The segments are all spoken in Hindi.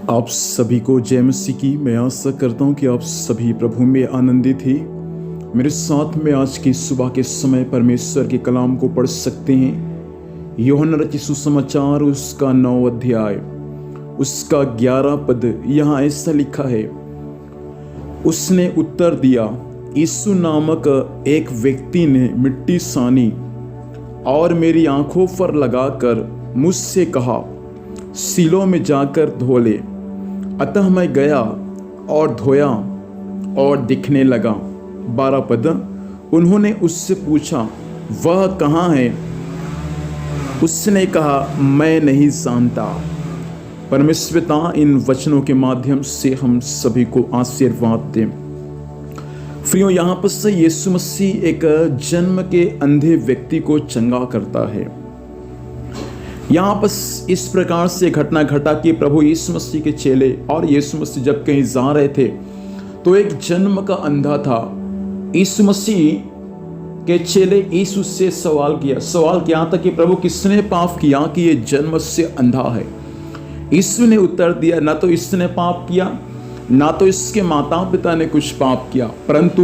आप सभी को जय मसीह की। मैं आशा करता हूँ कि आप सभी प्रभु में आनंदित ही मेरे साथ में आज की सुबह के समय परमेश्वर के कलाम को पढ़ सकते हैं। यूहन्ना रचित सुसमाचार उसका 9 अध्याय उसका 11 पद यहाँ ऐसा लिखा है। उसने उत्तर दिया, यीशु नामक एक व्यक्ति ने मिट्टी सानी और मेरी आंखों पर लगाकर मुझसे कहा, सीलो में जाकर धो ले। अतः मैं गया और धोया और दिखने लगा। 12 पद, उन्होंने उससे पूछा, वह कहाँ है? उसने कहा, मैं नहीं जानता। परमेश्वर पिता इन वचनों के माध्यम से हम सभी को आशीर्वाद दें। प्रियो, यहाँ पर से यीशु मसीह एक जन्म के अंधे व्यक्ति को चंगा करता है। यहाँ पर इस प्रकार से घटना घटा कि प्रभु यीशु मसीह के चेले और यीशु मसीह जब कहीं जा रहे थे तो एक जन्म का अंधा था। यीशु मसीह के चेले यीशु से सवाल किया था कि प्रभु किसने पाप किया कि ये जन्म से अंधा है? यीशु ने उत्तर दिया, ना तो इसने पाप किया ना तो इसके माता पिता ने कुछ पाप किया, परंतु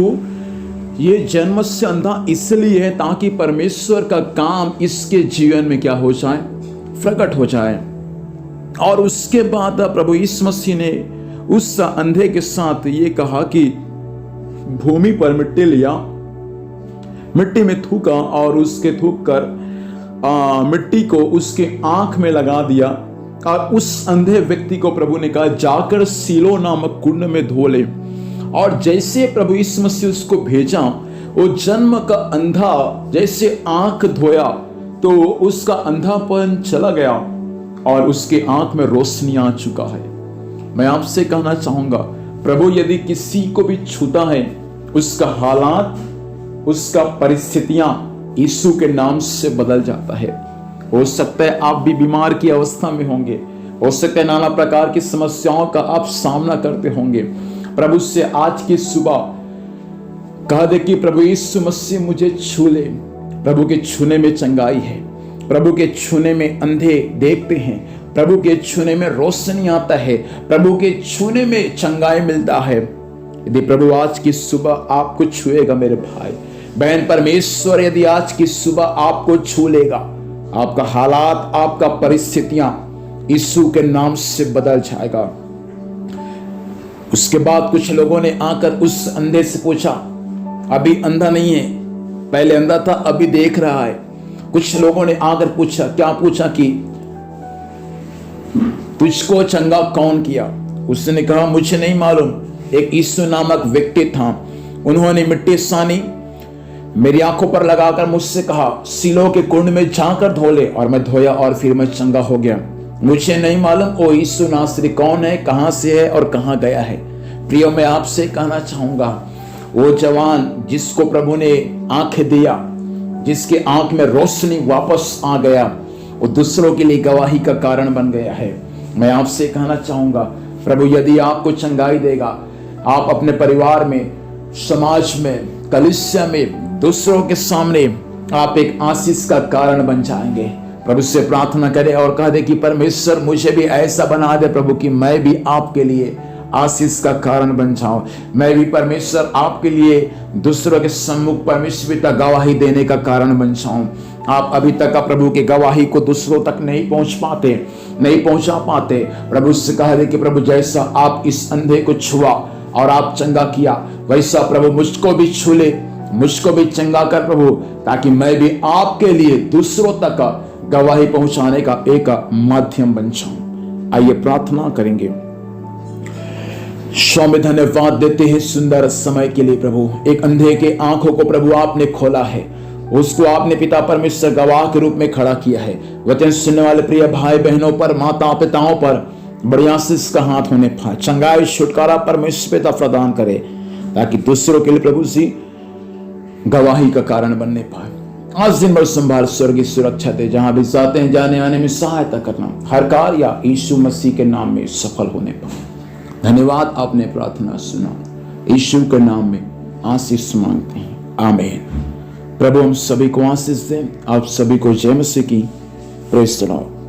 ये जन्म से अंधा इसलिए है ताकि परमेश्वर का काम इसके जीवन में क्या हो जाए, प्रकट हो जाए। और उसके बाद प्रभु यीशु मसीह ने उस अंधे के साथ ये कहा कि भूमि पर मिट्टी लिया, मिट्टी में थूका और उसके थूक कर मिट्टी को उसके आंख में लगा दिया। और उस अंधे व्यक्ति को प्रभु ने कहा, जाकर सीलो नामक कुंड में धो ले। और जैसे प्रभु यीशु मसीह उसको भेजा, वो जन्म का अंधा जैसे आंख धोया तो उसका अंधापन चला गया और उसके आंख में रोशनी आ चुका है। मैं आपसे कहना चाहूंगा, प्रभु यदि किसी को भी छूता है, उसका हालात, उसका परिस्थितियां यीशु के नाम से बदल जाता है। हो सकता है आप भी बीमार की अवस्था में होंगे, हो सकता है नाना प्रकार की समस्याओं का आप सामना करते होंगे। प्रभु से आज की सुबह कह दे कि प्रभु यीशु मसीह मुझे छू ले। प्रभु के छूने में चंगाई है, प्रभु के छूने में अंधे देखते हैं, प्रभु के छूने में रोशनी आता है, प्रभु के छूने में चंगाई मिलता है। यदि प्रभु आज की सुबह आपको छुएगा मेरे भाई बहन, परमेश्वर यदि आज की सुबह आपको छू लेगा, आपका हालात, आपका परिस्थितियां यीशु के नाम से बदल जाएगा। उसके बाद कुछ लोगों ने आकर उस अंधे से पूछा, अभी अंधा नहीं है, पहले अंधा था अभी देख रहा है। कुछ लोगों ने आकर पूछा, क्या पूछा कि तुझको चंगा कौन किया? उसने कहा, मुझे नहीं मालूम, एक यीशु नामक व्यक्ति था, उन्होंने मिट्टी सानी, मेरी आंखों पर लगाकर मुझसे कहा, सीलो के कुंड में जाकर धो ले। और मैं धोया और फिर मैं चंगा हो गया। मुझे नहीं मालूम वो यीशु नासरी कौन है, कहां से है और कहां गया है। प्रियो, मैं आपसे कहना चाहूंगा, वो जवान जिसको प्रभु ने आंखें दिया, जिसके आंख में रोशनी वापस आ गया, वो दूसरों के लिए गवाही का कारण बन गया है। मैं आपसे कहना चाहूंगा, प्रभु यदि आपको चंगाई देगा, आप अपने परिवार में, समाज में, कलीसिया में, दूसरों के सामने आप एक आशीष का कारण बन जाएंगे। प्रभु से प्रार्थना करें और कह दे कि परमेश्वर मुझे भी ऐसा बना दे प्रभु कि मैं भी आपके लिए आशीष का कारण बन जाऊं। मैं भी परमेश्वर आपके लिए दूसरों के सम्मुख परमेश्वर पिता गवाही देने का कारण बन जाऊं। आप अभी तक प्रभु की गवाही को दूसरों तक नहीं पहुंचा पाते। प्रभु से कह दे कि प्रभु जैसा आप इस अंधे को छुआ और आप चंगा किया, वैसा प्रभु मुझको भी छू ले, मुझको भी चंगा कर प्रभु, ताकि मैं भी आपके लिए दूसरों तक गवाही पहुंचाने का एक माध्यम बन जाऊं। आइए प्रार्थना करेंगे। स्वामी धन्यवाद देते हैं सुंदर समय के लिए प्रभु। एक अंधे के आंखों को प्रभु आपने खोला है, उसको आपने पिता परमेश्वर गवाह के रूप में खड़ा किया है। वचन सुनने वाले प्रिय भाई बहनों पर, माता पिताओं पर बड़ी आशीष का हाथ होने पाए, चंगाई छुटकारा परमेश्वर पिता प्रदान करे, ताकि दूसरों के लिए प्रभु जी गवाही का कारण बनने पाए। आज दिन भर संभाल, स्वर्गीय सुरक्षा दे, जहां भी जाते हैं जाने आने में सहायता करना, हर कार्य यीशु मसीह के नाम में सफल होने पाए। धन्यवाद, आपने प्रार्थना सुना, यीशु के नाम में आशीष मांगते हैं, आमीन। प्रभु हम सभी को आशीष दें। आप सभी को जय मसीह की। Praise the Lord.